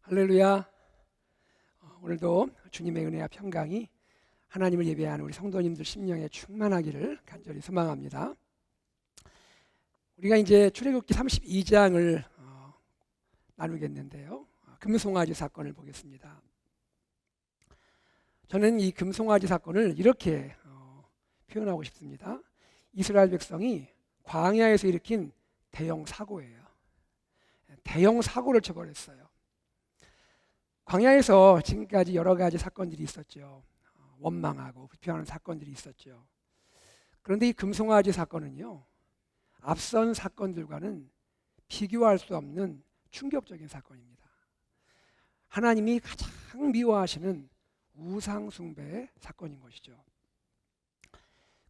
할렐루야. 오늘도 주님의 은혜와 평강이 하나님을 예배하는 우리 성도님들 심령에 충만하기를 간절히 소망합니다. 우리가 이제 출애굽기 32장을 나누겠는데요. 금송아지 사건을 보겠습니다. 저는 이 금송아지 사건을 이렇게 표현하고 싶습니다. 이스라엘 백성이 광야에서 일으킨 대형 사고예요. 대형 사고를 쳐버렸어요. 광야에서 지금까지 여러 가지 사건들이 있었죠. 원망하고 불평하는 사건들이 있었죠. 그런데 이 금송아지 사건은요, 앞선 사건들과는 비교할 수 없는 충격적인 사건입니다. 하나님이 가장 미워하시는 우상숭배의 사건인 것이죠.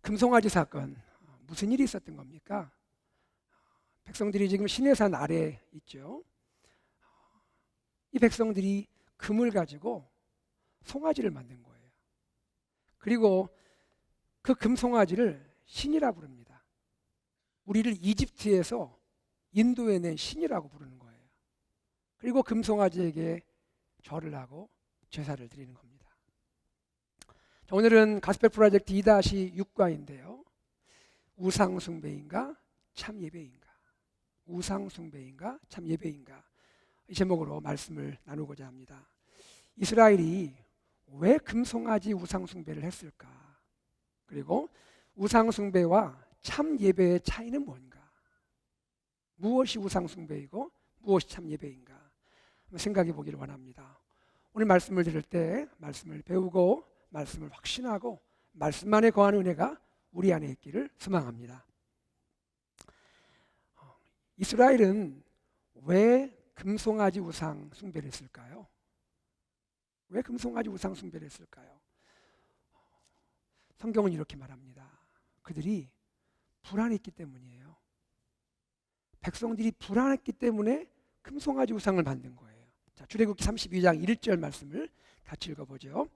금송아지 사건, 무슨 일이 있었던 겁니까? 백성들이 지금 시내산 아래에 있죠. 이 백성들이 금을 가지고 송아지를 만든 거예요. 그리고 그 금송아지를 신이라 부릅니다. 우리를 이집트에서 인도에 낸 신이라고 부르는 거예요. 그리고 금송아지에게 절을 하고 제사를 드리는 겁니다. 자, 오늘은 가스펠 프로젝트 2-6과인데요. 우상숭배인가 참 예배인가? 우상숭배인가 참 예배인가? 이 제목으로 말씀을 나누고자 합니다. 이스라엘이 왜 금송아지 우상숭배를 했을까? 그리고 우상숭배와 참 예배의 차이는 뭔가? 무엇이 우상숭배이고 무엇이 참 예배인가? 한번 생각해 보기를 원합니다. 오늘 말씀을 들을 때 말씀을 배우고 말씀을 확신하고 말씀 안에 거하는 은혜가 우리 안에 있기를 소망합니다. 이스라엘은 왜 금송아지 우상 숭배를 했을까요? 왜 금송아지 우상 숭배를 했을까요? 성경은 이렇게 말합니다. 그들이 불안했기 때문이에요. 백성들이 불안했기 때문에 금송아지 우상을 만든 거예요. 자, 출애굽기 32장 1절 말씀을 같이 읽어보죠.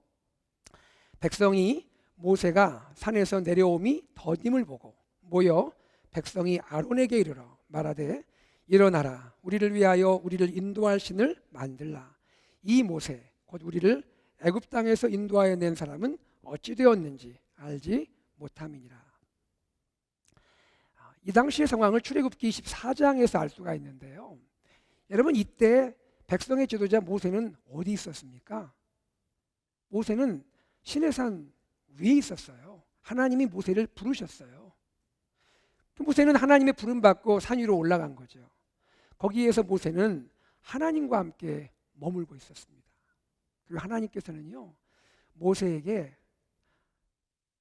백성이 모세가 산에서 내려옴이 더딤을 보고 모여 백성이 아론에게 이르러 말하되 일어나라, 우리를 위하여 우리를 인도할 신을 만들라. 이 모세 곧 우리를 애굽 땅에서 인도하여 낸 사람은 어찌 되었는지 알지 못함이니라. 이 당시의 상황을 출애굽기 24장에서 알 수가 있는데요. 여러분, 이때 백성의 지도자 모세는 어디 있었습니까? 모세는 시내산 위에 있었어요. 하나님이 모세를 부르셨어요. 모세는 하나님의 부름 받고 산 위로 올라간 거죠. 거기에서 모세는 하나님과 함께 머물고 있었습니다. 그리고 하나님께서는요, 모세에게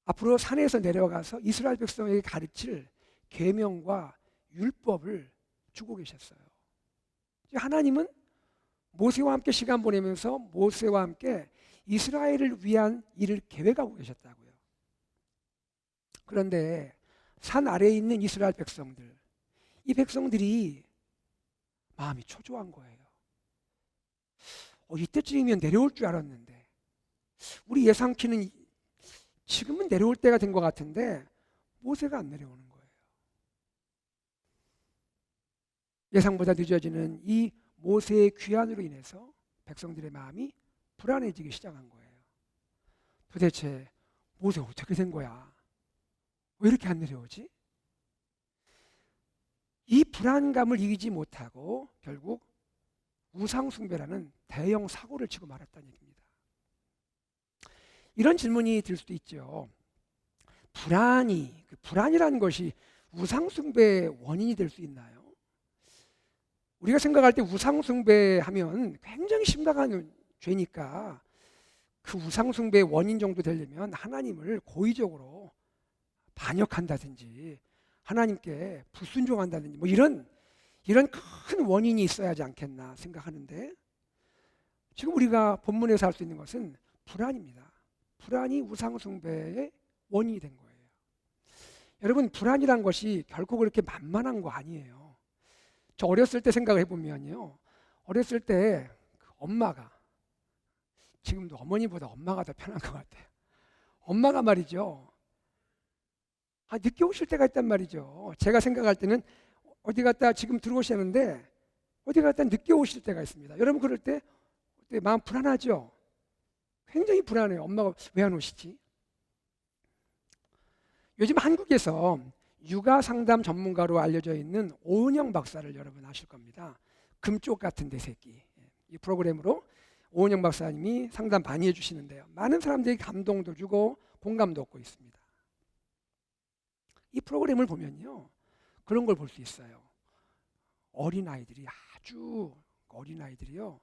앞으로 산에서 내려가서 이스라엘 백성에게 가르칠 계명과 율법을 주고 계셨어요. 하나님은 모세와 함께 시간 보내면서 모세와 함께 이스라엘을 위한 일을 계획하고 계셨다고요. 그런데 산 아래에 있는 이스라엘 백성들, 이 백성들이 마음이 초조한 거예요. 이때쯤이면 내려올 줄 알았는데, 우리 예상키는 지금은 내려올 때가 된 것 같은데 모세가 안 내려오는 거예요. 예상보다 늦어지는 이 모세의 귀환으로 인해서 백성들의 마음이 불안해지기 시작한 거예요. 도대체 모세 어떻게 된 거야? 왜 이렇게 안 내려오지? 이 불안감을 이기지 못하고 결국 우상숭배라는 대형 사고를 치고 말았다는 얘기입니다. 이런 질문이 들 수도 있죠. 불안이라는 것이 우상숭배의 원인이 될 수 있나요? 우리가 생각할 때 우상숭배하면 굉장히 심각한 죄니까 그 우상숭배의 원인 정도 되려면 하나님을 고의적으로 반역한다든지 하나님께 불순종한다든지 뭐 이런 큰 원인이 있어야 하지 않겠나 생각하는데, 지금 우리가 본문에서 할 수 있는 것은 불안입니다. 불안이 우상숭배의 원인이 된 거예요. 여러분, 불안이란 것이 결코 그렇게 만만한 거 아니에요. 저 어렸을 때 생각해 보면요, 어렸을 때 엄마가, 지금도 어머니보다 엄마가 더 편한 것 같아요. 엄마가 말이죠, 늦게 오실 때가 있단 말이죠. 제가 생각할 때는 어디 갔다 지금 들어오시는데 어디 갔다 늦게 오실 때가 있습니다. 여러분, 그럴 때 그때 마음 불안하죠. 굉장히 불안해요. 엄마가 왜 안 오시지? 요즘 한국에서 육아 상담 전문가로 알려져 있는 오은영 박사를 여러분 아실 겁니다. 금쪽 같은 내 새끼. 이 프로그램으로 오은영 박사님이 상담 많이 해주시는데요. 많은 사람들이 감동도 주고 공감도 얻고 있습니다. 이 프로그램을 보면요, 그런 걸 볼 수 있어요. 어린아이들이, 아주 어린아이들이요,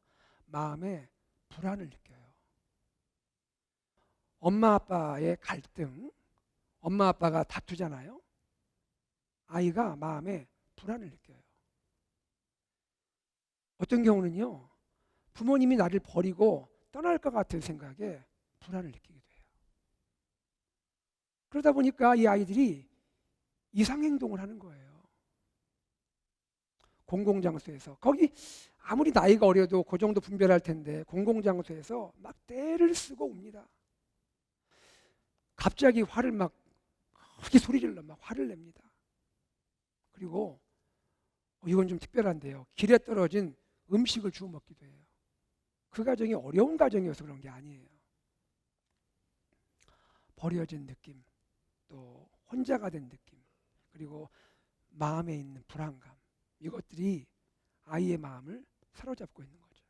마음에 불안을 느껴요. 엄마 아빠의 갈등, 엄마 아빠가 다투잖아요. 아이가 마음에 불안을 느껴요. 어떤 경우는요, 부모님이 나를 버리고 떠날 것 같은 생각에 불안을 느끼게 돼요. 그러다 보니까 이 아이들이 이상행동을 하는 거예요. 공공장소에서, 거기 아무리 나이가 어려도 그 정도 분별할 텐데 공공장소에서 막 떼를 쓰고 옵니다. 갑자기 화를 막 크게 소리질러 막 화를 냅니다. 그리고 이건 좀 특별한데요, 길에 떨어진 음식을 주워 먹기도 해요. 그 가정이 어려운 가정이어서 그런 게 아니에요. 버려진 느낌, 또 혼자가 된 느낌, 그리고 마음에 있는 불안감, 이것들이 아이의 마음을 사로잡고 있는 거죠.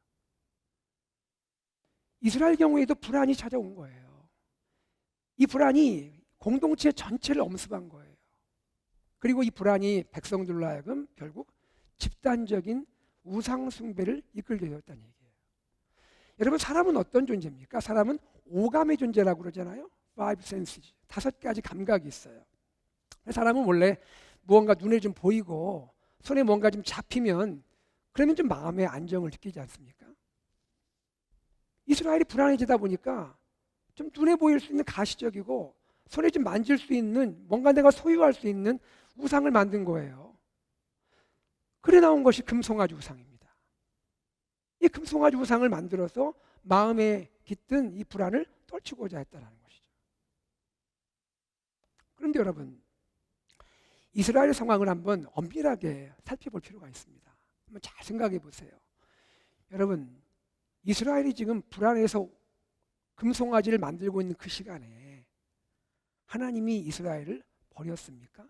이스라엘 경우에도 불안이 찾아온 거예요. 이 불안이 공동체 전체를 엄습한 거예요. 그리고 이 불안이 백성들로 하여금 결국 집단적인 우상 숭배를 이끌게 되었다는 얘기예요. 여러분, 사람은 어떤 존재입니까? 사람은 오감의 존재라고 그러잖아요. Five senses, 5가지 감각이 있어요. 사람은 원래 무언가 눈에 좀 보이고 손에 뭔가 좀 잡히면 그러면 좀 마음의 안정을 느끼지 않습니까? 이스라엘이 불안해지다 보니까 좀 눈에 보일 수 있는 가시적이고 손에 좀 만질 수 있는, 뭔가 내가 소유할 수 있는 우상을 만든 거예요. 그래 나온 것이 금송아지 우상입니다. 이 금송아지 우상을 만들어서 마음에 깃든 이 불안을 떨치고자 했다는 것이죠. 그런데 여러분, 이스라엘 상황을 한번 엄밀하게 살펴볼 필요가 있습니다. 한번 잘 생각해 보세요. 여러분, 이스라엘이 지금 불안해서 금송아지를 만들고 있는 그 시간에 하나님이 이스라엘을 버렸습니까?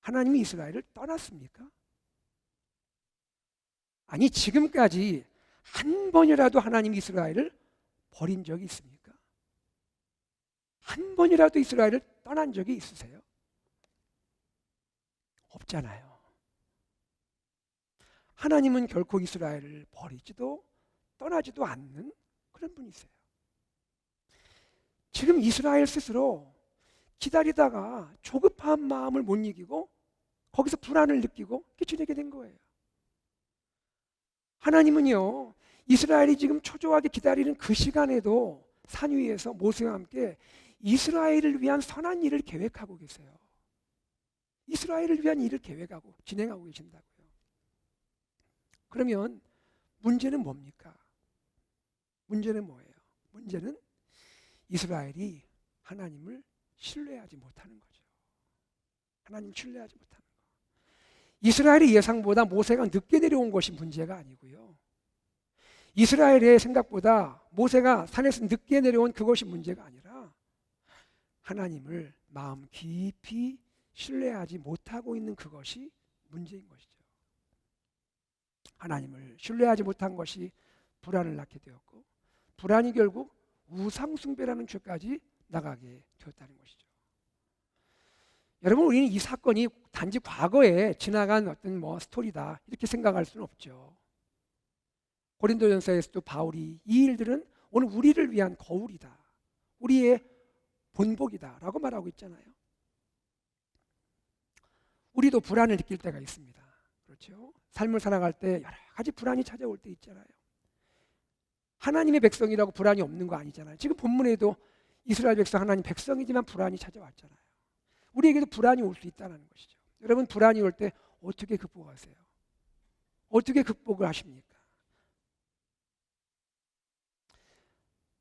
하나님이 이스라엘을 떠났습니까? 아니, 지금까지 한 번이라도 하나님이 이스라엘을 버린 적이 있습니까? 한 번이라도 이스라엘을 떠난 적이 있으세요? 없잖아요. 하나님은 결코 이스라엘을 버리지도 떠나지도 않는 그런 분이세요. 지금 이스라엘 스스로 기다리다가 조급한 마음을 못 이기고 거기서 불안을 느끼고 지내게 된 거예요. 하나님은요, 이스라엘이 지금 초조하게 기다리는 그 시간에도 산 위에서 모세와 함께 이스라엘을 위한 선한 일을 계획하고 계세요. 이스라엘을 위한 일을 계획하고 진행하고 계신다고요. 그러면 문제는 뭡니까? 문제는 뭐예요? 문제는 이스라엘이 하나님을 신뢰하지 못하는 거죠. 하나님을 신뢰하지 못하는 거. 이스라엘의 예상보다 모세가 늦게 내려온 것이 문제가 아니고요. 이스라엘의 생각보다 모세가 산에서 늦게 내려온 그것이 문제가 아니라 하나님을 마음 깊이 신뢰하지 못하고 있는 그것이 문제인 것이죠. 하나님을 신뢰하지 못한 것이 불안을 낳게 되었고, 불안이 결국 우상숭배라는 죄까지 나가게 되었다는 것이죠. 여러분, 우리는 이 사건이 단지 과거에 지나간 어떤 스토리다 이렇게 생각할 수는 없죠. 고린도전서에서도 바울이 이 일들은 오늘 우리를 위한 거울이다, 우리의 본보기다 라고 말하고 있잖아요. 우리도 불안을 느낄 때가 있습니다. 그렇죠? 삶을 살아갈 때 여러 가지 불안이 찾아올 때 있잖아요. 하나님의 백성이라고 불안이 없는 거 아니잖아요. 지금 본문에도 이스라엘 백성, 하나님 백성이지만 불안이 찾아왔잖아요. 우리에게도 불안이 올 수 있다는 것이죠. 여러분, 불안이 올 때 어떻게 극복하세요? 어떻게 극복을 하십니까?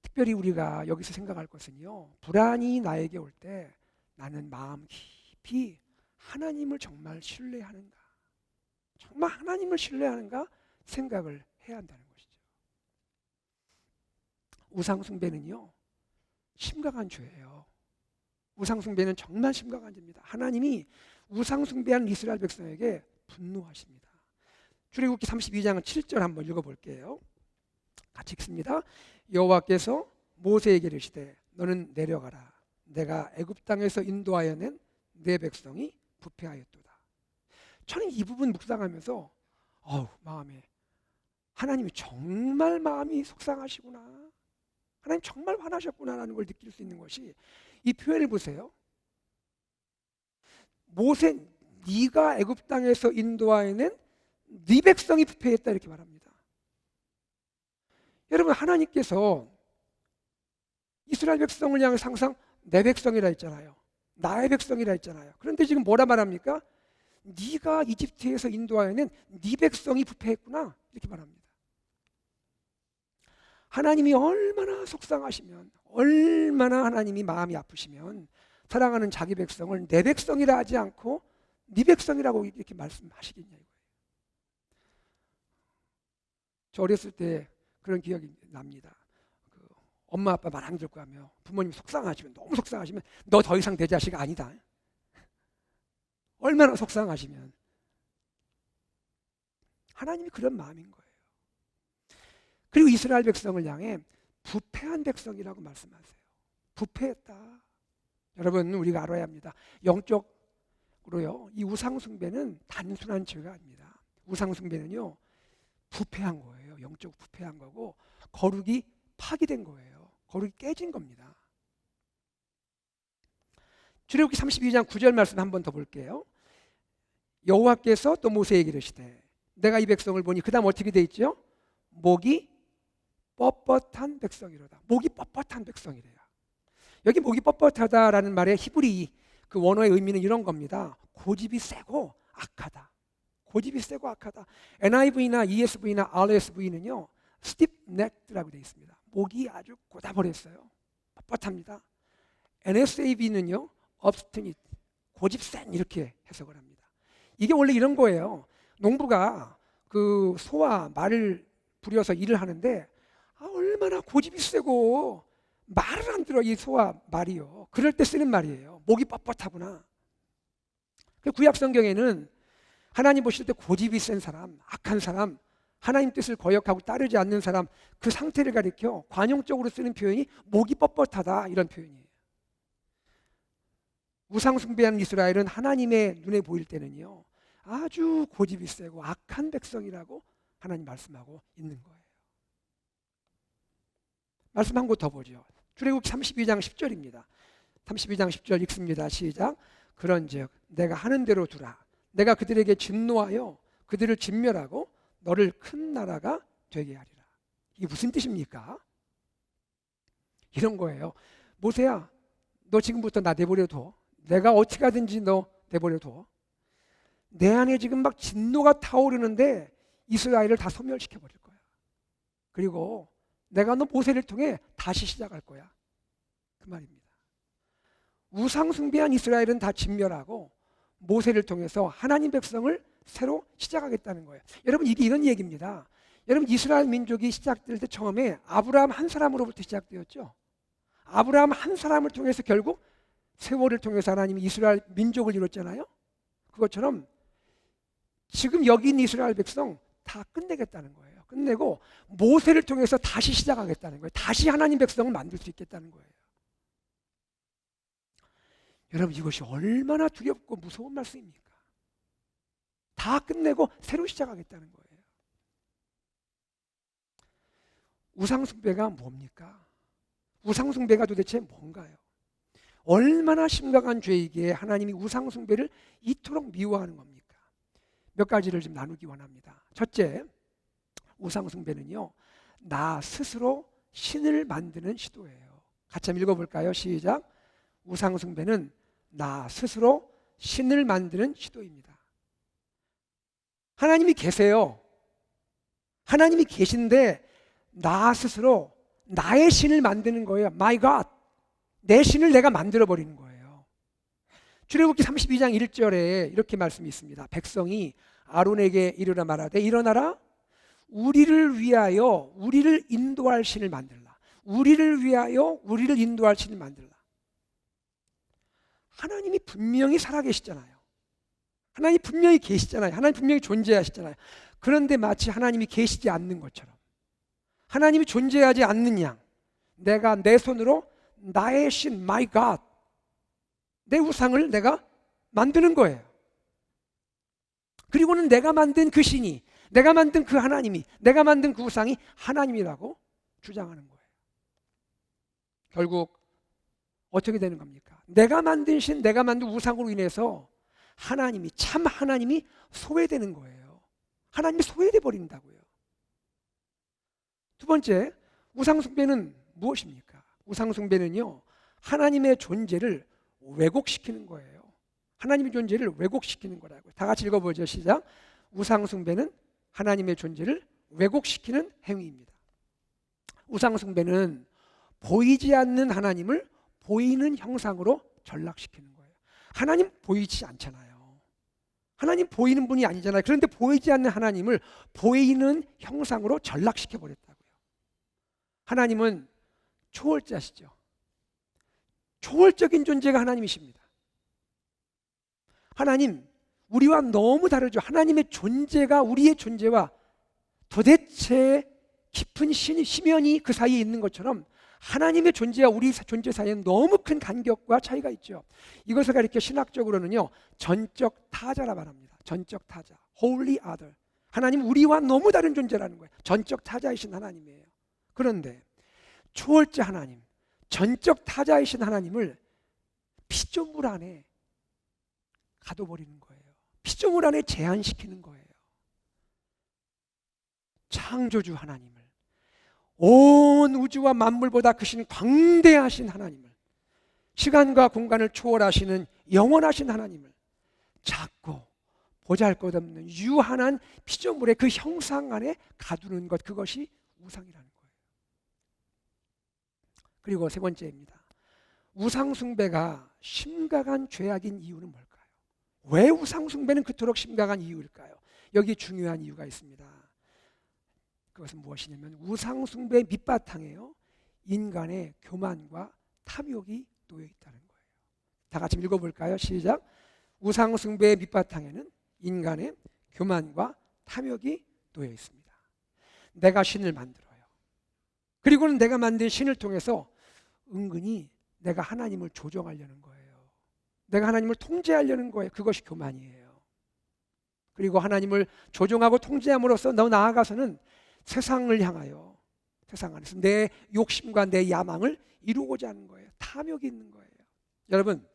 특별히 우리가 여기서 생각할 것은요, 불안이 나에게 올 때 나는 마음 깊이 하나님을 정말 신뢰하는가, 정말 하나님을 신뢰하는가 생각을 해야 한다는 것이죠. 우상숭배는요, 심각한 죄예요. 우상숭배는 정말 심각한 죄입니다. 하나님이 우상숭배한 이스라엘 백성에게 분노하십니다. 출애굽기 32장 7절 한번 읽어볼게요. 같이 읽습니다. 여호와께서 모세에게 이르시되 너는 내려가라. 내가 애굽 땅에서 인도하여 낸 내 백성이 부패하였도다. 저는 이 부분 묵상하면서 마음에 하나님이 정말 마음이 속상하시구나, 하나님 정말 화나셨구나라는 걸 느낄 수 있는 것이, 이 표현을 보세요. 모세, 네가 애굽 땅에서 인도하여 낸 네 백성이 부패했다, 이렇게 말합니다. 여러분, 하나님께서 이스라엘 백성을 향해서 항상 내 백성이라 했잖아요. 나의 백성이라 했잖아요. 그런데 지금 뭐라 말합니까? 네가 이집트에서 인도하여낸 네 백성이 부패했구나, 이렇게 말합니다. 하나님이 얼마나 속상하시면, 얼마나 하나님이 마음이 아프시면 사랑하는 자기 백성을 내 백성이라 하지 않고 네 백성이라고 이렇게 말씀하시겠냐 이거예요. 저 어렸을 때 그런 기억이 납니다. 엄마 아빠 말 안 듣고 하며 부모님 속상하시면, 너무 속상하시면 너 더 이상 내 자식 아니다. 얼마나 속상하시면. 하나님이 그런 마음인 거예요. 그리고 이스라엘 백성을 향해 부패한 백성이라고 말씀하세요. 부패했다. 여러분, 우리가 알아야 합니다. 영적으로요, 이 우상숭배는 단순한 죄가 아닙니다. 우상숭배는요, 부패한 거예요. 영적으로 부패한 거고, 거룩이 파기된 거예요. 거룩이 깨진 겁니다. 출애굽기 32장 9절 말씀 한 번 더 볼게요. 여호와께서 또 모세에게 이르시되 내가 이 백성을 보니, 그 다음 어떻게 돼 있죠? 목이 뻣뻣한 백성이로다. 목이 뻣뻣한 백성이래요. 여기 목이 뻣뻣하다라는 말의 히브리 그 원어의 의미는 이런 겁니다. 고집이 세고 악하다. 고집이 세고 악하다. NIV나 ESV나 RSV는요, stiff-necked라고 되어 있습니다. 목이 아주 고다버렸어요. 뻣뻣합니다. NSAB는요, obstinate, 고집센, 이렇게 해석을 합니다. 이게 원래 이런 거예요. 농부가 그 소와 말을 부려서 일을 하는데 얼마나 고집이 세고 말을 안 들어, 이 소와 말이요. 그럴 때 쓰는 말이에요. 목이 뻣뻣하구나. 구약 성경에는 하나님 보실 때 고집이 센 사람, 악한 사람, 하나님 뜻을 거역하고 따르지 않는 사람, 그 상태를 가리켜 관용적으로 쓰는 표현이 목이 뻣뻣하다, 이런 표현이에요. 우상숭배하는 이스라엘은 하나님의 눈에 보일 때는요, 아주 고집이 세고 악한 백성이라고 하나님 말씀하고 있는 거예요. 말씀 한 곳 더 보죠. 출애굽기 32장 10절입니다. 32장 10절 읽습니다. 시작. 그런즉 내가 하는 대로 두라. 내가 그들에게 진노하여 그들을 진멸하고 너를 큰 나라가 되게 하리라. 이게 무슨 뜻입니까? 이런 거예요. 모세야, 너 지금부터 나 내버려 둬. 내가 어떻게 하든지 너 내버려 둬. 내 안에 지금 막 진노가 타오르는데 이스라엘을 다 소멸시켜 버릴 거야. 그리고 내가 너 모세를 통해 다시 시작할 거야. 그 말입니다. 우상숭배한 이스라엘은 다 진멸하고 모세를 통해서 하나님 백성을 새로 시작하겠다는 거예요. 여러분, 이게 이런 얘기입니다. 여러분, 이스라엘 민족이 시작될 때 처음에 아브라함 한 사람으로부터 시작되었죠. 아브라함 한 사람을 통해서 결국 세월을 통해서 하나님이 이스라엘 민족을 이뤘잖아요. 그것처럼 지금 여기 있는 이스라엘 백성 다 끝내겠다는 거예요. 끝내고 모세를 통해서 다시 시작하겠다는 거예요. 다시 하나님 백성을 만들 수 있겠다는 거예요. 여러분, 이것이 얼마나 두렵고 무서운 말씀입니까? 다 끝내고 새로 시작하겠다는 거예요. 우상숭배가 뭡니까? 우상숭배가 도대체 뭔가요? 얼마나 심각한 죄이기에 하나님이 우상숭배를 이토록 미워하는 겁니까? 몇 가지를 좀 나누기 원합니다. 첫째, 우상숭배는요, 나 스스로 신을 만드는 시도예요. 같이 한번 읽어볼까요? 시작. 우상숭배는 나 스스로 신을 만드는 시도입니다. 하나님이 계세요. 하나님이 계신데 나 스스로 나의 신을 만드는 거예요. My God. 내 신을 내가 만들어버리는 거예요. 출애굽기 32장 1절에 이렇게 말씀이 있습니다. 백성이 아론에게 이르라 말하되 일어나라, 우리를 위하여 우리를 인도할 신을 만들라. 우리를 위하여 우리를 인도할 신을 만들라. 하나님이 분명히 살아계시잖아요. 하나님이 분명히 계시잖아요. 하나님 분명히 존재하시잖아요. 그런데 마치 하나님이 계시지 않는 것처럼, 하나님이 존재하지 않는 양, 내가 내 손으로 나의 신, my God, 내 우상을 내가 만드는 거예요. 그리고는 내가 만든 그 신이, 내가 만든 그 하나님이, 내가 만든 그 우상이 하나님이라고 주장하는 거예요. 결국 어떻게 되는 겁니까? 내가 만든 신, 내가 만든 우상으로 인해서 하나님이, 참 하나님이 소외되는 거예요. 하나님이 소외돼 버린다고요. 두 번째, 우상숭배는 무엇입니까? 우상숭배는요, 하나님의 존재를 왜곡시키는 거예요. 하나님의 존재를 왜곡시키는 거라고요. 다 같이 읽어보죠. 시작. 우상숭배는 하나님의 존재를 왜곡시키는 행위입니다. 우상숭배는 보이지 않는 하나님을 보이는 형상으로 전락시키는 거예요. 하나님 보이지 않잖아요. 하나님 보이는 분이 아니잖아요. 그런데 보이지 않는 하나님을 보이는 형상으로 전락시켜 버렸다고요. 하나님은 초월자시죠. 초월적인 존재가 하나님이십니다. 하나님, 우리와 너무 다르죠. 하나님의 존재가 우리의 존재와 도대체 깊은 심연이 그 사이에 있는 것처럼 하나님의 존재와 우리 존재 사이에는 너무 큰 간격과 차이가 있죠. 이것을 가리켜 신학적으로는요, 전적 타자라 말합니다. 전적 타자, Holy Other. 하나님 우리와 너무 다른 존재라는 거예요. 전적 타자이신 하나님이에요. 그런데 초월자 하나님, 전적 타자이신 하나님을 피조물 안에 가둬버리는 거예요. 피조물 안에 제한시키는 거예요. 창조주 하나님을, 온 우주와 만물보다 크신 광대하신 하나님을, 시간과 공간을 초월하시는 영원하신 하나님을 작고 보잘것없는 유한한 피조물의 그 형상 안에 가두는 것, 그것이 우상이라는 거예요. 그리고 세 번째입니다. 우상숭배가 심각한 죄악인 이유는 뭘까요? 왜 우상숭배는 그토록 심각한 이유일까요? 여기 중요한 이유가 있습니다. 그것은 무엇이냐면 우상숭배의 밑바탕에요, 인간의 교만과 탐욕이 놓여 있다는 거예요. 다 같이 읽어볼까요? 시작. 우상숭배의 밑바탕에는 인간의 교만과 탐욕이 놓여 있습니다. 내가 신을 만들어요. 그리고는 내가 만든 신을 통해서 은근히 내가 하나님을 조종하려는 거예요. 내가 하나님을 통제하려는 거예요. 그것이 교만이에요. 그리고 하나님을 조종하고 통제함으로써 더 나아가서는 세상을 향하여, 세상 안에서 내 욕심과 내 야망을 이루고자 하는 거예요. 탐욕이 있는 거예요. 여러분,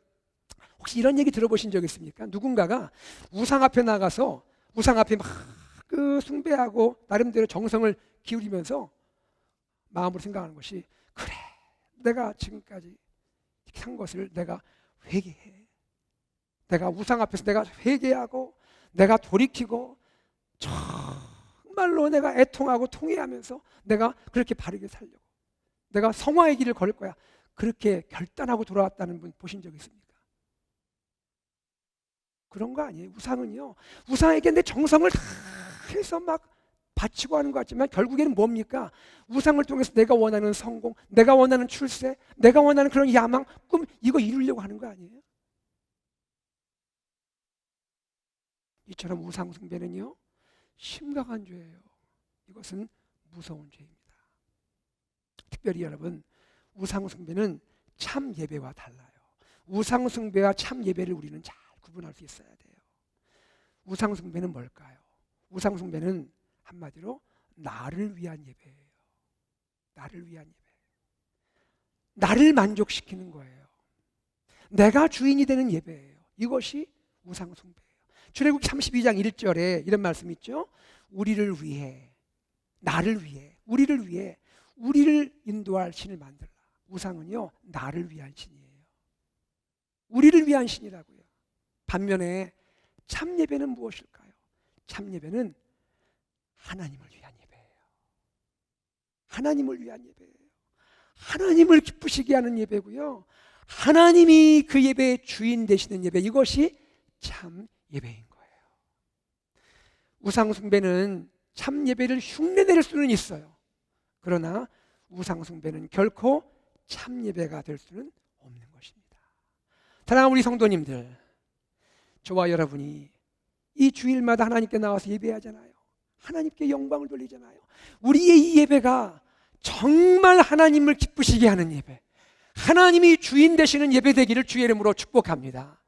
혹시 이런 얘기 들어보신 적 있습니까? 누군가가 우상 앞에 나가서 우상 앞에 막 그 숭배하고 나름대로 정성을 기울이면서 마음으로 생각하는 것이, 그래, 내가 지금까지 산 것을 내가 회개해. 내가 우상 앞에서 내가 회개하고 내가 돌이키고 정말로 내가 애통하고 통회하면서 내가 그렇게 바르게 살려고, 내가 성화의 길을 걸을 거야. 그렇게 결단하고 돌아왔다는 분 보신 적 있습니까? 그런 거 아니에요. 우상은요, 우상에게 내 정성을 다 해서 막 바치고 하는 것 같지만 결국에는 뭡니까? 우상을 통해서 내가 원하는 성공, 내가 원하는 출세, 내가 원하는 그런 야망, 꿈, 이거 이루려고 하는 거 아니에요? 이처럼 우상 숭배는요, 심각한 죄예요. 이것은 무서운 죄입니다. 특별히 여러분, 우상 숭배는 참 예배와 달라요. 우상 숭배와 참 예배를 우리는 잘 구분할 수 있어야 돼요. 우상 숭배는 뭘까요? 우상 숭배는 한마디로 나를 위한 예배예요. 나를 위한 예배. 나를 만족시키는 거예요. 내가 주인이 되는 예배예요. 이것이 우상 숭배예요. 출애굽기 32장 1절에 이런 말씀 있죠. 우리를 위해, 나를 위해, 우리를 위해, 우리를 인도할 신을 만들라. 우상은요, 나를 위한 신이에요. 우리를 위한 신이라고요. 반면에 참 예배는 무엇일까요? 참 예배는 하나님을 위한 예배예요. 하나님을 위한 예배예요. 하나님을 기쁘시게 하는 예배고요, 하나님이 그 예배의 주인 되시는 예배, 이것이 참 예배인 거예요. 우상 숭배는 참 예배를 흉내낼 수는 있어요. 그러나 우상 숭배는 결코 참 예배가 될 수는 없는 것입니다. 사랑하는 우리 성도님들, 저와 여러분이 이 주일마다 하나님께 나와서 예배하잖아요. 하나님께 영광을 돌리잖아요. 우리의 이 예배가 정말 하나님을 기쁘시게 하는 예배, 하나님이 주인 되시는 예배 되기를 주의 이름으로 축복합니다.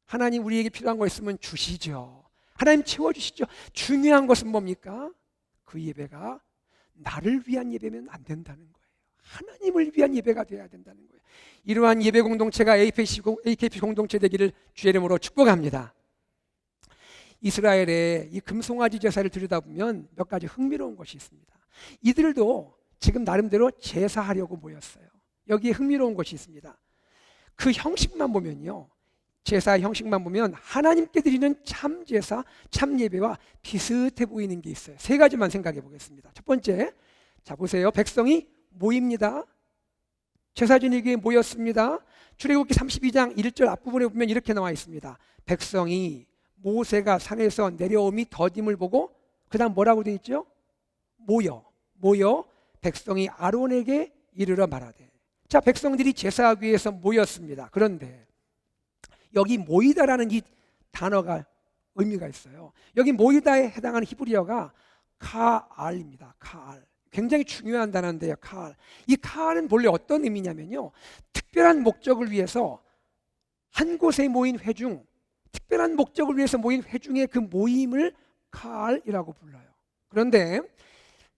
하나님 우리에게 필요한 거 있으면 주시죠. 하나님 채워주시죠. 중요한 것은 뭡니까? 그 예배가 나를 위한 예배면 안 된다는 거예요. 하나님을 위한 예배가 되어야 된다는 거예요. 이러한 예배 공동체가 AKP 공동체 되기를 주의 이름으로 축복합니다. 이스라엘의 이 금송아지 제사를 들여다보면 몇 가지 흥미로운 것이 있습니다. 이들도 지금 나름대로 제사하려고 모였어요. 여기에 흥미로운 것이 있습니다. 그 형식만 보면요, 제사 형식만 보면 하나님께 드리는 참 제사, 참 예배와 비슷해 보이는 게 있어요. 세 가지만 생각해 보겠습니다. 첫 번째, 자 보세요. 백성이 모입니다. 제사 지내기에 모였습니다. 출애굽기 32장 1절 앞부분에 보면 이렇게 나와 있습니다. 백성이 모세가 산에서 내려옴이 더딤을 보고, 그 다음 뭐라고 되어 있죠? 모여 백성이 아론에게 이르러 말하되. 자, 백성들이 제사하기 위해서 모였습니다. 그런데 여기 모이다라는 이 단어가 의미가 있어요. 여기 모이다에 해당하는 히브리어가 카알입니다. 카알. 굉장히 중요한 단어인데요. 카알. 이 카알은 본래 어떤 의미냐면요, 특별한 목적을 위해서 한 곳에 모인 회중, 특별한 목적을 위해서 모인 회중의 그 모임을 카알이라고 불러요. 그런데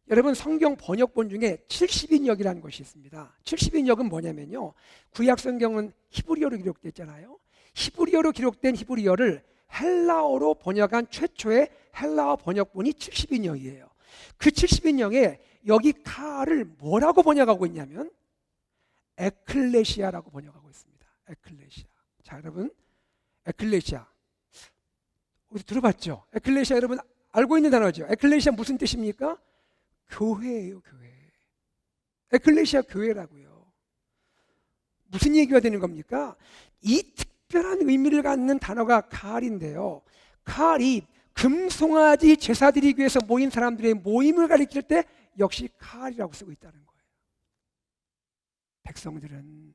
여러분, 성경 번역본 중에 70인역이라는 것이 있습니다. 70인역은 뭐냐면요, 구약 성경은 히브리어로 기록됐잖아요. 히브리어로 기록된 히브리어를 헬라어로 번역한 최초의 헬라어 번역본이 70인역이에요. 그 70인역에 여기 카를 뭐라고 번역하고 있냐면 에클레시아라고 번역하고 있습니다. 에클레시아. 자, 여러분, 에클레시아 어디 들어봤죠? 에클레시아 여러분 알고 있는 단어죠. 에클레시아 무슨 뜻입니까? 교회예요, 교회. 에클레시아 교회라고요. 무슨 얘기가 되는 겁니까? 이 특별한 의미를 갖는 단어가 카알인데요, 카알이 금송아지 제사 드리기 위해서 모인 사람들의 모임을 가리킬 때 역시 카알이라고 쓰고 있다는 거예요. 백성들은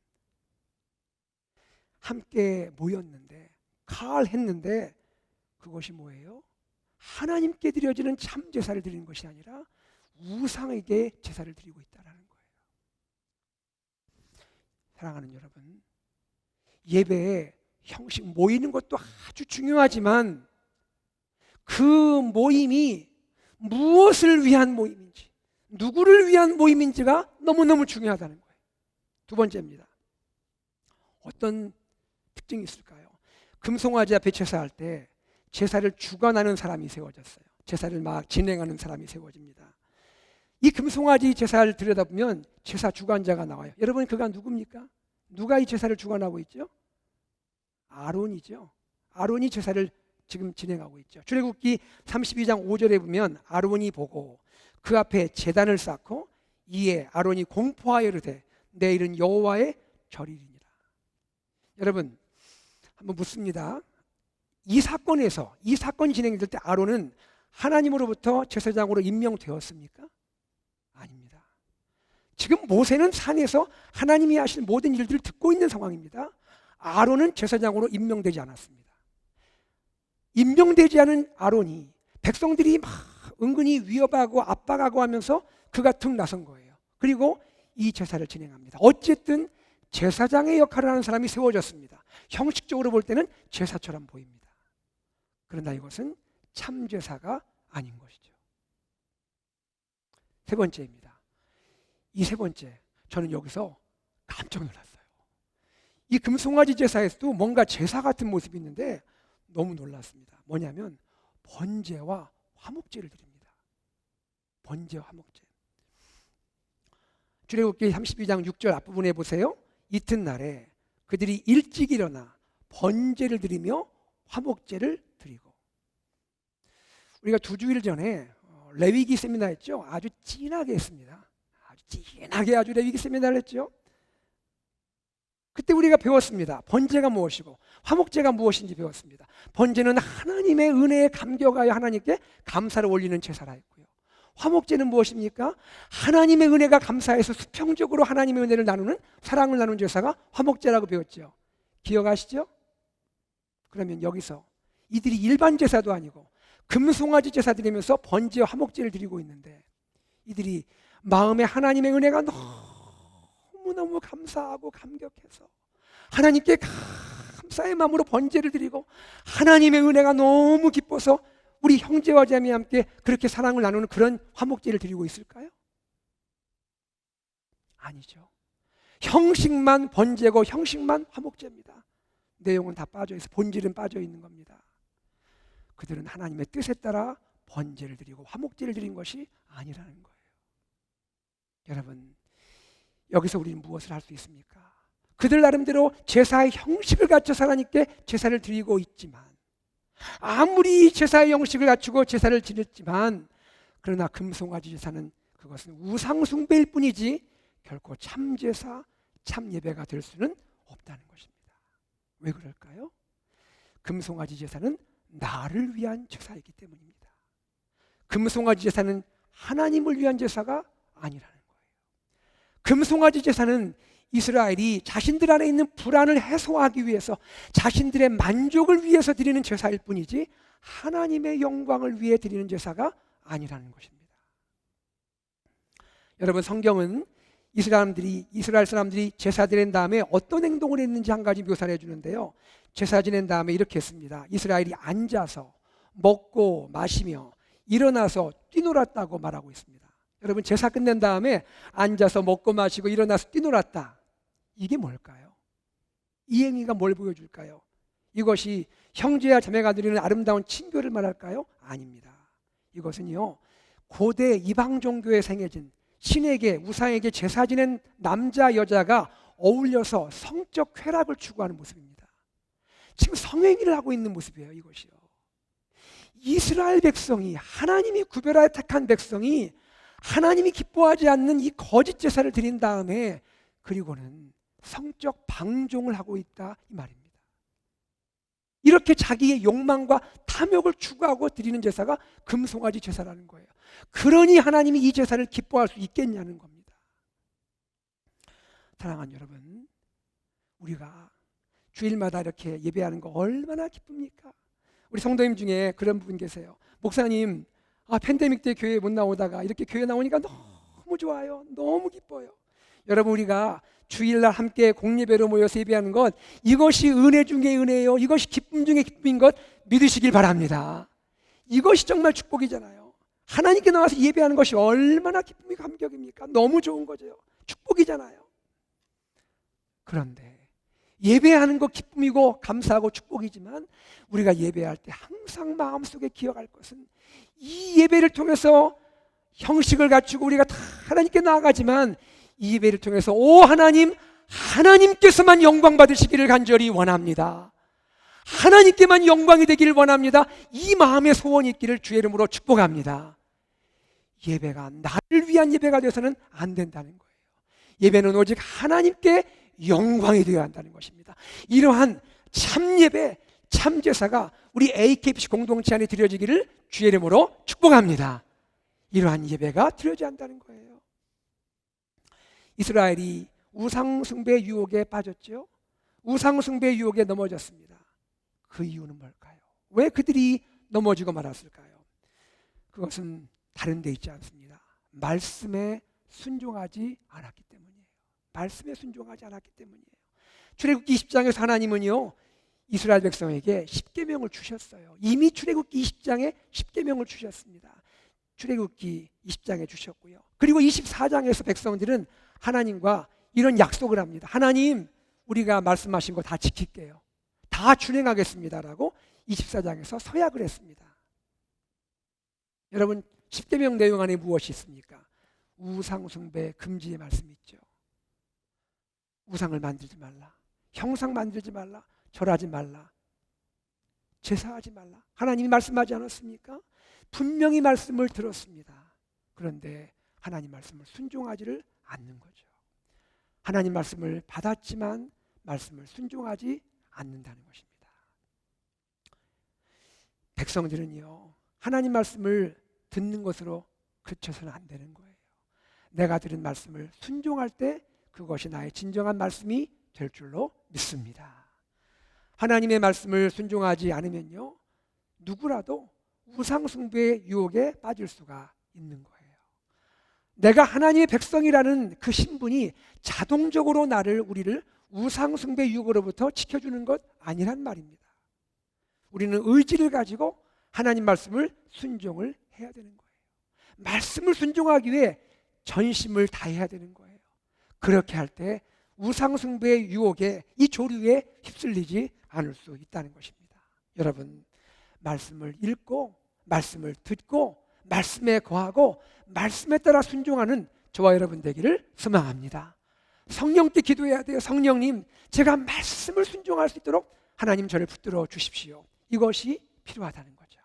함께 모였는데, 카알 했는데, 그것이 뭐예요? 하나님께 드려지는 참 제사를 드리는 것이 아니라 우상에게 제사를 드리고 있다는 거예요. 사랑하는 여러분, 예배의 형식, 모이는 것도 아주 중요하지만 그 모임이 무엇을 위한 모임인지, 누구를 위한 모임인지가 너무너무 중요하다는 거예요. 두 번째입니다. 어떤 특징이 있을까요? 금송아지 앞에 제사할 때 제사를 주관하는 사람이 세워졌어요. 제사를 막 진행하는 사람이 세워집니다. 이 금송아지 제사를 들여다보면 제사 주관자가 나와요. 여러분, 그가 누굽니까? 누가 이 제사를 주관하고 있죠? 아론이죠. 아론이 제사를 지금 진행하고 있죠. 출애굽기 32장 5절에 보면 아론이 보고 그 앞에 제단을 쌓고 이에 아론이 공포하여 이르되 내일은 여호와의 절이니라. 여러분, 한번 묻습니다. 이 사건이 진행될 때 아론은 하나님으로부터 제사장으로 임명되었습니까? 아닙니다. 지금 모세는 산에서 하나님이 하실 모든 일들을 듣고 있는 상황입니다. 아론은 제사장으로 임명되지 않았습니다. 임명되지 않은 아론이 백성들이 막 은근히 위협하고 압박하고 하면서 그가 툭 나선 거예요. 그리고 이 제사를 진행합니다. 어쨌든 제사장의 역할을 하는 사람이 세워졌습니다. 형식적으로 볼 때는 제사처럼 보입니다. 그러나 이것은 참 제사가 아닌 것이죠. 세 번째입니다. 이 세 번째, 저는 여기서 깜짝 놀랐어요. 이 금송아지 제사에서도 뭔가 제사 같은 모습이 있는데 너무 놀랐습니다. 뭐냐면 번제와 화목제를 드립니다. 번제와 화목제. 출애굽기 32장 6절 앞부분에 보세요. 이튿날에 그들이 일찍 일어나 번제를 드리며 화목제를 드리고. 우리가 2주일 전에 레위기 세미나 했죠. 아주 진하게 했습니다. 아주 진하게 레위기 세미나를 했죠. 그때 우리가 배웠습니다. 번제가 무엇이고 화목제가 무엇인지 배웠습니다. 번제는 하나님의 은혜에 감격하여 하나님께 감사를 올리는 제사라 했고요. 화목제는 무엇입니까? 하나님의 은혜가 감사해서 수평적으로 하나님의 은혜를 나누는, 사랑을 나누는 제사가 화목제라고 배웠죠. 기억하시죠? 그러면 여기서 이들이 일반 제사도 아니고 금송아지 제사 드리면서 번제와 화목제를 드리고 있는데, 이들이 마음에 하나님의 은혜가 너무너무 감사하고 감격해서 하나님께 감사의 마음으로 번제를 드리고 하나님의 은혜가 너무 기뻐서 우리 형제와 자매와 함께 그렇게 사랑을 나누는 그런 화목제를 드리고 있을까요? 아니죠. 형식만 번제고 형식만 화목제입니다. 내용은 다 빠져있어, 본질은 빠져있는 겁니다. 그들은 하나님의 뜻에 따라 번제를 드리고 화목제를 드린 것이 아니라는 거예요. 여러분, 여기서 우리는 무엇을 할 수 있습니까? 그들 나름대로 제사의 형식을 갖춰서 하나님께 제사를 드리고 있지만, 아무리 제사의 형식을 갖추고 제사를 지냈지만, 그러나 금송아지 제사는 그것은 우상숭배일 뿐이지 결코 참제사, 참예배가 될 수는 없다는 것입니다. 왜 그럴까요? 금송아지 제사는 나를 위한 제사이기 때문입니다. 금송아지 제사는 하나님을 위한 제사가 아니라는 거예요. 금송아지 제사는 이스라엘이 자신들 안에 있는 불안을 해소하기 위해서, 자신들의 만족을 위해서 드리는 제사일 뿐이지 하나님의 영광을 위해 드리는 제사가 아니라는 것입니다. 여러분, 성경은 이스라엘 사람들이 제사 드린 다음에 어떤 행동을 했는지 한 가지 묘사를 해주는데요. 제사 지낸 다음에 이렇게 했습니다. 이스라엘이 앉아서 먹고 마시며 일어나서 뛰놀았다고 말하고 있습니다. 여러분, 제사 끝낸 다음에 앉아서 먹고 마시고 일어나서 뛰놀았다. 이게 뭘까요? 이 행위가 뭘 보여줄까요? 이것이 형제와 자매가 누리는 아름다운 친교를 말할까요? 아닙니다. 이것은요, 고대 이방 종교에 생겨진 신에게, 우상에게 제사 지낸 남자 여자가 어울려서 성적 쾌락을 추구하는 모습입니다. 지금 성행위를 하고 있는 모습이에요. 이것이요, 이스라엘 백성이, 하나님이 구별하여 택한 백성이 하나님이 기뻐하지 않는 이 거짓 제사를 드린 다음에 그리고는 성적 방종을 하고 있다, 이 말입니다. 이렇게 자기의 욕망과 탐욕을 추구하고 드리는 제사가 금송아지 제사라는 거예요. 그러니 하나님이 이 제사를 기뻐할 수 있겠냐는 겁니다. 사랑하는 여러분, 우리가 주일마다 이렇게 예배하는 거 얼마나 기쁩니까? 우리 성도님 중에 그런 분 계세요. 목사님, 팬데믹 때 교회 못 나오다가 이렇게 교회 나오니까 너무 좋아요. 너무 기뻐요. 여러분, 우리가 주일날 함께 공예배로 모여서 예배하는 것, 이것이 은혜 중에 은혜예요. 이것이 기쁨 중에 기쁨인 것 믿으시길 바랍니다. 이것이 정말 축복이잖아요. 하나님께 나와서 예배하는 것이 얼마나 기쁨이 감격입니까? 너무 좋은 거죠. 축복이잖아요. 그런데 예배하는 것 기쁨이고 감사하고 축복이지만, 우리가 예배할 때 항상 마음속에 기억할 것은, 이 예배를 통해서 형식을 갖추고 우리가 다 하나님께 나아가지만, 이 예배를 통해서 오 하나님, 하나님께서만 영광 받으시기를 간절히 원합니다. 하나님께만 영광이 되기를 원합니다. 이 마음의 소원이 있기를 주의 이름으로 축복합니다. 예배가 나를 위한 예배가 되어서는 안 된다는 거예요. 예배는 오직 하나님께 영광이 되어야 한다는 것입니다. 이러한 참예배, 참제사가 우리 AKBC 공동체 안에 드려지기를 주의 이름으로 축복합니다. 이러한 예배가 드려져야 한다는 거예요. 이스라엘이 우상숭배 유혹에 빠졌죠. 우상숭배 유혹에 넘어졌습니다. 그 이유는 뭘까요? 왜 그들이 넘어지고 말았을까요? 그것은 다른 데 있지 않습니다. 말씀에 순종하지 않았기 때문이에요. 말씀에 순종하지 않았기 때문이에요. 출애굽기 20장에서 하나님은요, 이스라엘 백성에게 십계명을 주셨어요. 이미 출애굽기 20장에 십계명을 주셨습니다. 출애굽기 20장에 주셨고요. 그리고 24장에서 백성들은 하나님과 이런 약속을 합니다. 하나님, 우리가 말씀하신 거 다 지킬게요. 다 준행하겠습니다라고 24장에서 서약을 했습니다. 여러분, 십계명 내용 안에 무엇이 있습니까? 우상숭배 금지의 말씀이 있죠. 우상을 만들지 말라, 형상 만들지 말라, 절하지 말라, 제사하지 말라. 하나님이 말씀하지 않았습니까? 분명히 말씀을 들었습니다. 그런데 하나님 말씀을 순종하지를 않는 거죠. 하나님 말씀을 받았지만 말씀을 순종하지 않는다는 것입니다. 백성들은요, 하나님 말씀을 듣는 것으로 그쳐서는 안 되는 거예요. 내가 들은 말씀을 순종할 때 그것이 나의 진정한 말씀이 될 줄로 믿습니다. 하나님의 말씀을 순종하지 않으면요, 누구라도 우상숭배의 유혹에 빠질 수가 있는 거예요. 내가 하나님의 백성이라는 그 신분이 자동적으로 우리를 우상숭배 유혹으로부터 지켜주는 것 아니란 말입니다. 우리는 의지를 가지고 하나님 말씀을 순종을 해야 되는 거예요. 말씀을 순종하기 위해 전심을 다해야 되는 거예요. 그렇게 할 때 우상숭배의 유혹에, 이 조류에 휩쓸리지 않을 수 있다는 것입니다. 여러분, 말씀을 읽고 말씀을 듣고 말씀에 거하고 말씀에 따라 순종하는 저와 여러분 되기를 소망합니다. 성령께 기도해야 돼요. 성령님, 제가 말씀을 순종할 수 있도록 하나님 저를 붙들어 주십시오. 이것이 필요하다는 거죠.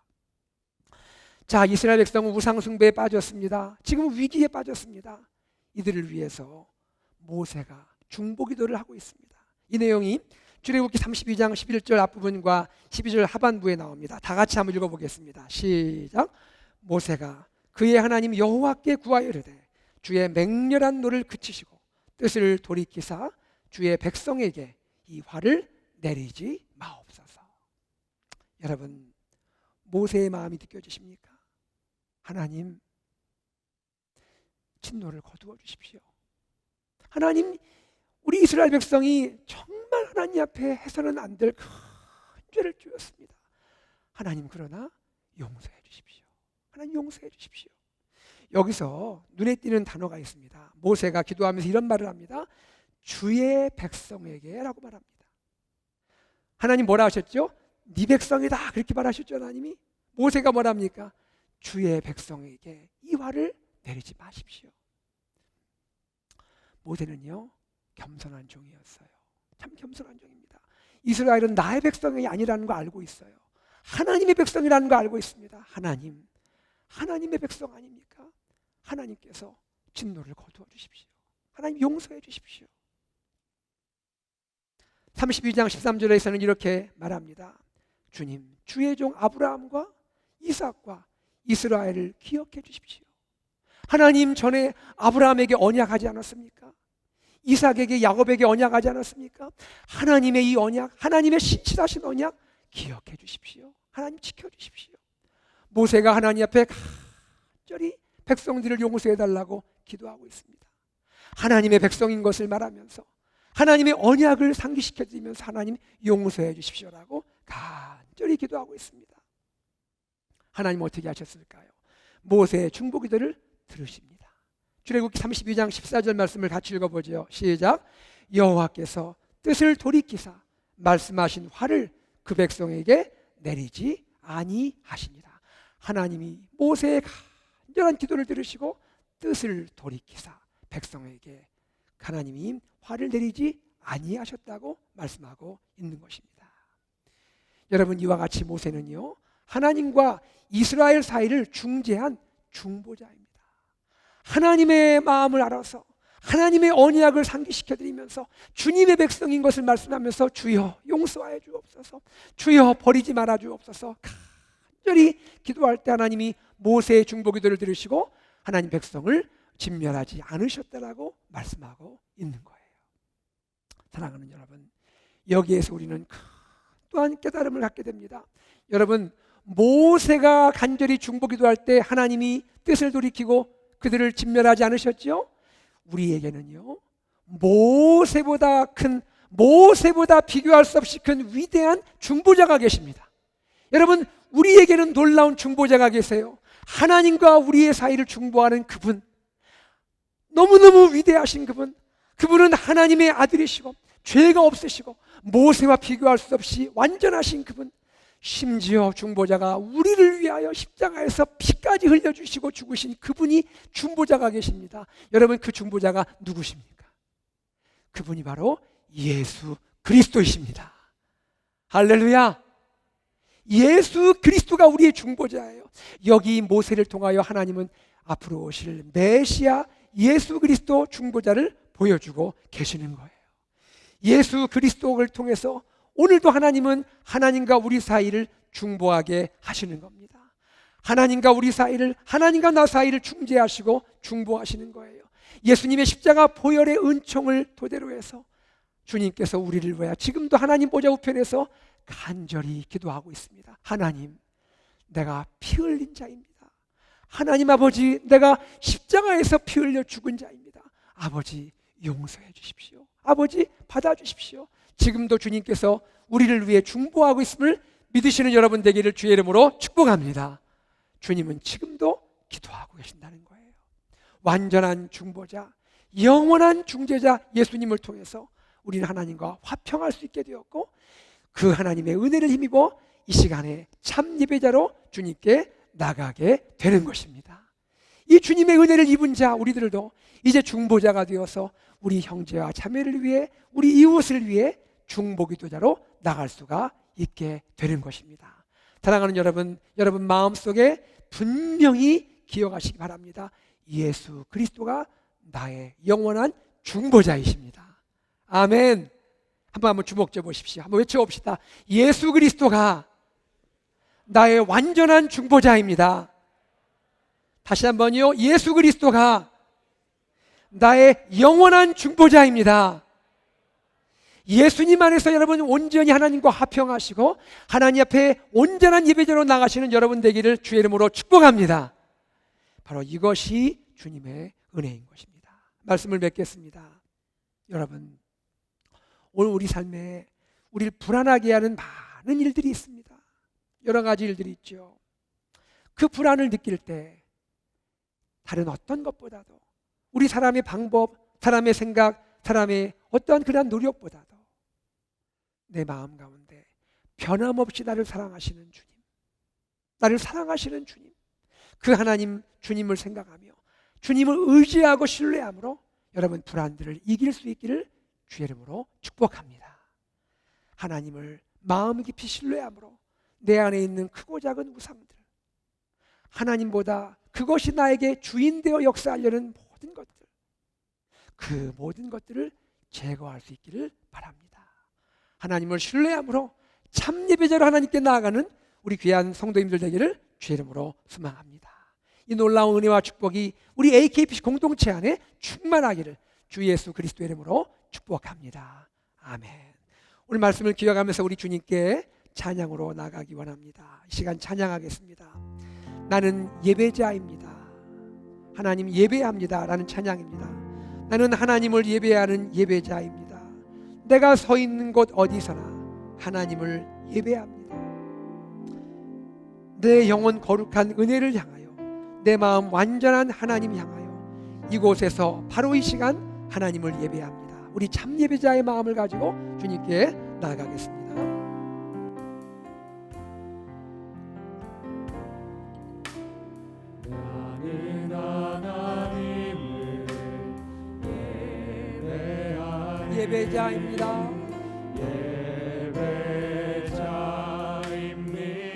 자, 이스라엘 백성은 우상숭배에 빠졌습니다. 지금 위기에 빠졌습니다. 이들을 위해서 모세가 중보기도를 하고 있습니다. 이 내용이 출애굽기 32장 11절 앞부분과 12절 하반부에 나옵니다. 다 같이 한번 읽어보겠습니다. 시작. 모세가 그의 하나님 여호와께 구하여 이르되 주의 맹렬한 노를 그치시고 뜻을 돌이키사 주의 백성에게 이 화를 내리지 마옵소서. 여러분, 모세의 마음이 느껴지십니까? 하나님, 진노를 거두어 주십시오. 하나님, 우리 이스라엘 백성이 정말 하나님 앞에 해서는 안 될 큰 죄를 지었습니다. 하나님, 그러나 용서해 주십시오. 하나님, 용서해 주십시오. 여기서 눈에 띄는 단어가 있습니다. 모세가 기도하면서 이런 말을 합니다. 주의 백성에게 라고 말합니다. 하나님 뭐라 하셨죠? 네 백성이다, 그렇게 말하셨죠. 하나님이. 모세가 뭐라 합니까? 주의 백성에게 이 화를 내리지 마십시오. 모세는요, 겸손한 종이었어요. 참 겸손한 종입니다. 이스라엘은 나의 백성이 아니라는 거 알고 있어요. 하나님의 백성이라는 거 알고 있습니다. 하나님, 하나님의 백성 아닙니까? 하나님께서 진노를 거두어 주십시오. 하나님, 용서해 주십시오. 32장 13절에서는 이렇게 말합니다. 주님, 주의 종 아브라함과 이삭과 이스라엘을 기억해 주십시오. 하나님, 전에 아브라함에게 언약하지 않았습니까? 이삭에게, 야곱에게 언약하지 않았습니까? 하나님의 이 언약, 하나님의 신실하신 언약 기억해 주십시오. 하나님, 지켜 주십시오. 모세가 하나님 앞에 간절히 백성들을 용서해 달라고 기도하고 있습니다. 하나님의 백성인 것을 말하면서 하나님의 언약을 상기시켜 드리면서 하나님, 용서해 주십시오라고 간절히 기도하고 있습니다. 하나님 어떻게 하셨을까요? 모세의 중보기도를 들으십니다. 출애굽기 32장 14절 말씀을 같이 읽어보죠. 시작. 여호와께서 뜻을 돌이키사 말씀하신 화를 그 백성에게 내리지 아니하시니라. 하나님이 모세의 간절한 기도를 들으시고 뜻을 돌이키사 백성에게 하나님이 화를 내리지 아니하셨다고 말씀하고 있는 것입니다. 여러분, 이와 같이 모세는요, 하나님과 이스라엘 사이를 중재한 중보자입니다. 하나님의 마음을 알아서 하나님의 언약을 상기시켜드리면서 주님의 백성인 것을 말씀하면서 주여 용서하여 주옵소서, 주여 버리지 말아 주옵소서 간절히 기도할 때 하나님이 모세의 중보기도를 들으시고 하나님 백성을 진멸하지 않으셨다라고 말씀하고 있는 거예요. 사랑하는 여러분, 여기에서 우리는 또한 깨달음을 갖게 됩니다. 여러분, 모세가 간절히 중보기도할 때 하나님이 뜻을 돌이키고 그들을 진멸하지 않으셨죠? 우리에게는요, 모세보다 비교할 수 없이 큰 위대한 중보자가 계십니다. 여러분, 우리에게는 놀라운 중보자가 계세요. 하나님과 우리의 사이를 중보하는 그분, 너무너무 위대하신 그분은 하나님의 아들이시고 죄가 없으시고 모세와 비교할 수 없이 완전하신 그분, 심지어 중보자가 우리를 위하여 십자가에서 피까지 흘려주시고 죽으신 그분이 중보자가 계십니다. 여러분, 그 중보자가 누구십니까? 그분이 바로 예수 그리스도이십니다. 할렐루야! 예수 그리스도가 우리의 중보자예요. 여기 모세를 통하여 하나님은 앞으로 오실 메시아 예수 그리스도 중보자를 보여주고 계시는 거예요. 예수 그리스도를 통해서 오늘도 하나님은 하나님과 우리 사이를 중보하게 하시는 겁니다. 하나님과 우리 사이를, 하나님과 나 사이를 중재하시고 중보하시는 거예요. 예수님의 십자가 보혈의 은총을 토대로 해서 주님께서 우리를 위하여 지금도 하나님 보좌 우편에서 간절히 기도하고 있습니다. 하나님, 내가 피 흘린 자입니다. 하나님 아버지, 내가 십자가에서 피 흘려 죽은 자입니다. 아버지, 용서해 주십시오. 아버지, 받아주십시오. 지금도 주님께서 우리를 위해 중보하고 있음을 믿으시는 여러분 되기를 주의 이름으로 축복합니다. 주님은 지금도 기도하고 계신다는 거예요. 완전한 중보자, 영원한 중재자 예수님을 통해서 우리는 하나님과 화평할 수 있게 되었고, 그 하나님의 은혜를 힘입어 이 시간에 참 예배자로 주님께 나가게 되는 것입니다. 이 주님의 은혜를 입은 자 우리들도 이제 중보자가 되어서 우리 형제와 자매를 위해, 우리 이웃을 위해 중보기도자로 나갈 수가 있게 되는 것입니다. 사랑하는 여러분, 여러분 마음속에 분명히 기억하시기 바랍니다. 예수 그리스도가 나의 영원한 중보자이십니다. 아멘. 한번 주목해 보십시오. 한번 외쳐봅시다. 예수 그리스도가 나의 완전한 중보자입니다. 다시 한번요. 예수 그리스도가 나의 영원한 중보자입니다. 예수님 안에서 여러분 온전히 하나님과 화평하시고 하나님 앞에 온전한 예배자로 나가시는 여러분 되기를 주의 이름으로 축복합니다. 바로 이것이 주님의 은혜인 것입니다. 말씀을 맺겠습니다. 여러분, 오늘 우리 삶에 우리를 불안하게 하는 많은 일들이 있습니다. 여러 가지 일들이 있죠. 그 불안을 느낄 때 다른 어떤 것보다도 우리 사람의 방법, 사람의 생각, 사람의 어떠한 그러한 노력보다도 내 마음 가운데 변함없이 나를 사랑하시는 주님, 나를 사랑하시는 주님, 그 하나님 주님을 생각하며 주님을 의지하고 신뢰함으로 여러분 불안들을 이길 수 있기를 주의 이름으로 축복합니다. 하나님을 마음 깊이 신뢰함으로 내 안에 있는 크고 작은 우상들, 하나님보다 그것이 나에게 주인 되어 역사하려는 모든 것들, 그 모든 것들을 제거할 수 있기를 바랍니다. 하나님을 신뢰함으로 참 예배자로 하나님께 나아가는 우리 귀한 성도님들 되기를 주의 이름으로 소망합니다. 이 놀라운 은혜와 축복이 우리 AKPC 공동체 안에 충만하기를 주 예수 그리스도의 이름으로 축복합니다. 아멘. 오늘 말씀을 기억하면서 우리 주님께 찬양으로 나가기 원합니다. 이 시간 찬양하겠습니다. 나는 예배자입니다. 하나님 예배합니다 라는 찬양입니다. 나는 하나님을 예배하는 예배자입니다. 내가 서 있는 곳 어디서나 하나님을 예배합니다. 내 영혼 거룩한 은혜를 향하여, 내 마음 완전한 하나님 향하여 이곳에서 바로 이 시간 하나님을 예배합니다. 우리 참 예배자의 마음을 가지고 주님께 나아가겠습니다. 나는 하나님을 예배자입니다. 예배자입니다.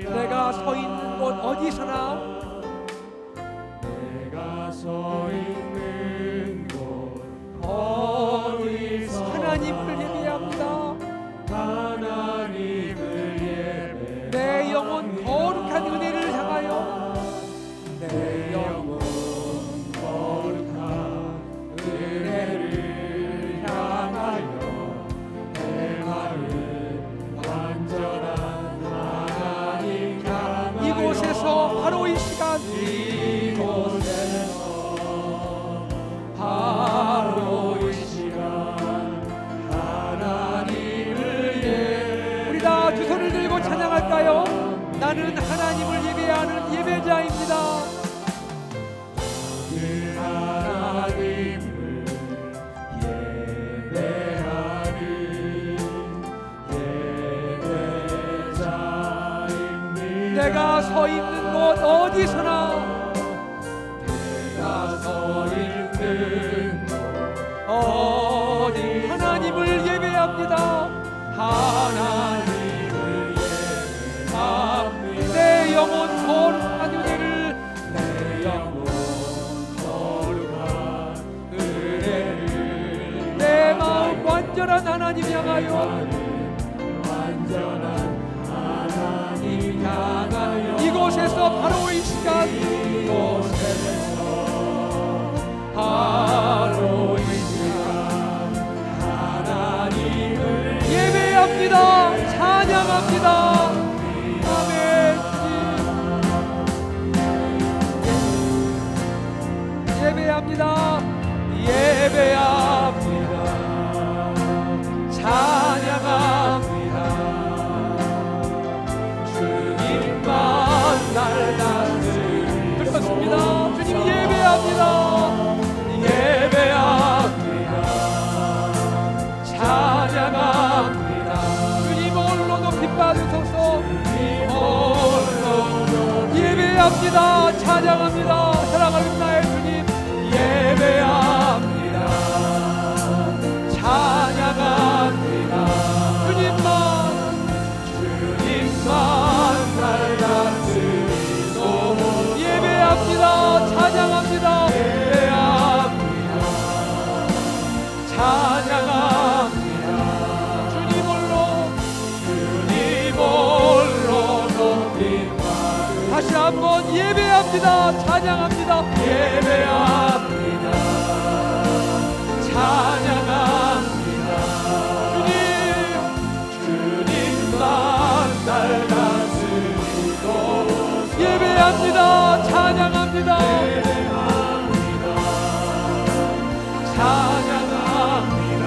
내가 서 있는 곳 어디서나 내가 서 있는 곳 어디서 하나님을 예배합니다. 하나님을 예배. 내 영혼 거룩한 은혜를 향하여, 내 영혼 거룩한 은혜를 향하여 내 마음 완전한 하나님 향하여 이곳에서 바로 이 시간 바로 이 시간 하나님을 예배. 우리 다 두 손을 들고 찬양할까요? 나는 하나님을 예배하는 예배자입니다. 그 하나님을 예배하는 예배자입니다. 내가 서 있는 곳 어디서나 내가 서 있는 곳 어디 하나님을 예배합니다. 하나님을 예배합니다. 내 영혼 거룩한 은혜를, 내 영혼 거룩한 은혜를 내 마음 완전 완전한 하나님 향하여 완전한 하나님 향하여 이곳에서 바로 이 시간 이곳에서 바로 이 시간 하나님을 예배합니다. 찬양합니다. 아멘. 예배합니다. 예배합니다. 찬양합니다. 주님만 날 다스리소서. 그렇습니다. 주님 예배합니다. 예배합니다. 찬양합니다. 주님 홀로 높이 받으소서. 홀로 예배합니다. 찬양합니다. 사랑하는 나의 주님 예배합니다. 찬양합니다. 주님만 날 다스리소서. 예배합니다. 찬양합니다. 예배합니다. 찬양합니다. 주님 홀로 높임 다시 한번 예배합니다. 찬양합니다. 예배합니다. 찬양합니다. 주님만 날 다스리소서. 예배합니다. 찬양합니다. 찬양합니다.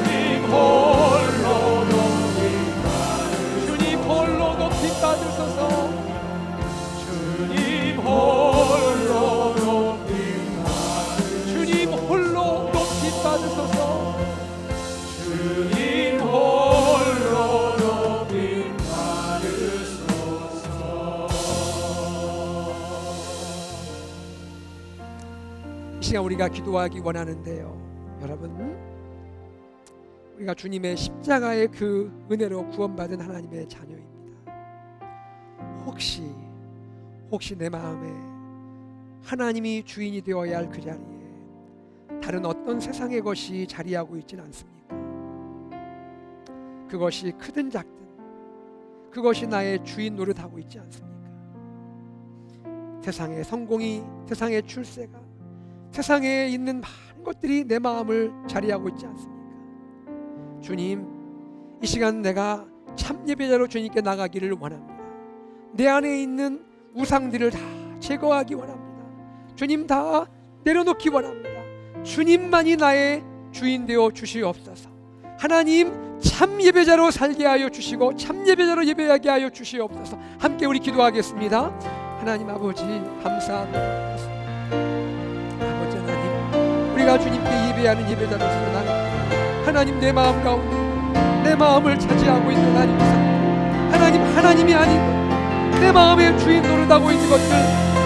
주님 홀로 주님 홀로 높이 받으소서. 주님 홀로 주님 홀로 높이 받으소서. 주님 홀로 높임 받으소서. 이 시간 우리가 기도하기 원하는데요, 여러분, 우리가 주님의 십자가의 그 은혜로 구원받은 하나님의 자녀입니다. 혹시 내 마음에 하나님이 주인이 되어야 할 그 자리에 다른 어떤 세상의 것이 자리하고 있지는 않습니까? 그것이 크든 작든 그것이 나의 주인 노릇하고 있지 않습니까? 세상의 성공이, 세상의 출세가, 세상에 있는 많은 것들이 내 마음을 자리하고 있지 않습니까? 주님, 이 시간 내가 참 예배자로 주님께 나가기를 원합니다. 내 안에 있는 우상들을 다 제거하기 원합니다. 주님 다 내려놓기 원합니다. 주님만이 나의 주인 되어 주시옵소서. 하나님 참 예배자로 살게 하여 주시고 참 예배자로 예배하게 하여 주시옵소서. 함께 우리 기도하겠습니다. 하나님 아버지 감사합니다. 아버지 하나님, 우리가 주님께 예배하는 예배자로서 하나님 내 마음 가운데 내 마음을 차지하고 있는 하나님이 아닌 내 마음의 주인 노릇하고 있는 것들,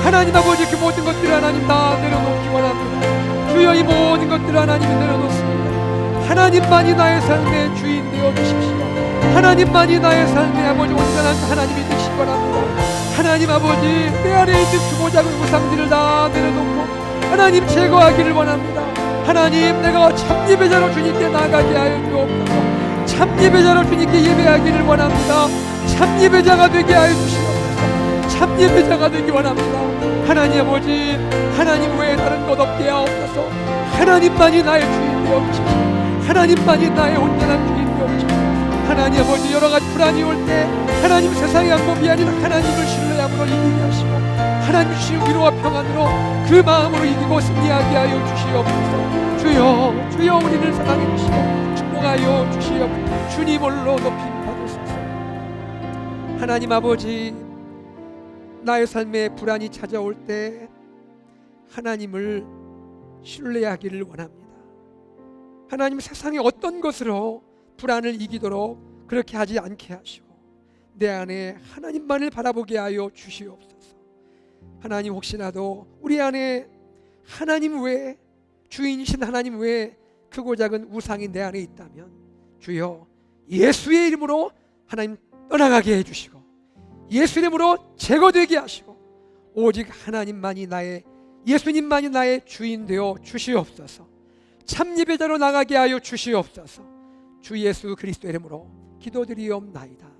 하나님 아버지 그 모든 것들을 하나님 다 내려놓기 원합니다. 주여 이 모든 것들을 하나님 내려놓습니다. 하나님만이 나의 삶의 주인 되어 주십시오. 하나님만이 나의 삶의 아버지 온전한 하나님이 되시기 바랍니다. 하나님 아버지, 내 안에 있는 크고 작은 우상들을 다 내려놓고 하나님 제거하기를 원합니다. 하나님, 내가 참 예배자로 주님께 나가게 하여 주옵소서. 참 예배자로 주님께 예배하기를 원합니다. 참 예배자가 되게 하여 주시옵소서. 참 예배자가 되기 원합니다. 하나님 아버지, 하나님 외에 다른 것 없게 하옵소서. 하나님만이 나의 주인 되어 주십시오. 하나님만이 나의 온전한 주인 되어 주십시오. 하나님 아버지, 여러 가지 불안이 올 때 하나님 세상의 방법이 아니라 하나님을 신뢰함으로 이기게 하시고 하나님 주신 위로와 평안으로 그 마음으로 이기고 승리하게 하여 주시옵소서. 주여, 주여 우리를 사랑해 주시고 축복하여 주시옵소서. 주님 홀로 높임 받으소서. 하나님 아버지, 나의 삶에 불안이 찾아올 때 하나님을 신뢰하기를 원합니다. 하나님, 세상의 어떤 것으로 불안을 이기도록 그렇게 하지 않게 하시고 내 안에 하나님만을 바라보게 하여 주시옵소서. 하나님, 혹시라도 우리 안에 하나님 외에, 주인이신 하나님 외에 크고 작은 우상이 내 안에 있다면 주여 예수의 이름으로 하나님 떠나가게 해주시고 예수 이름으로 제거되게 하시고 오직 하나님만이 나의, 예수님만이 나의 주인 되어 주시옵소서. 참 예배자로 나가게 하여 주시옵소서. 주 예수 그리스도 이름으로 기도드리옵나이다.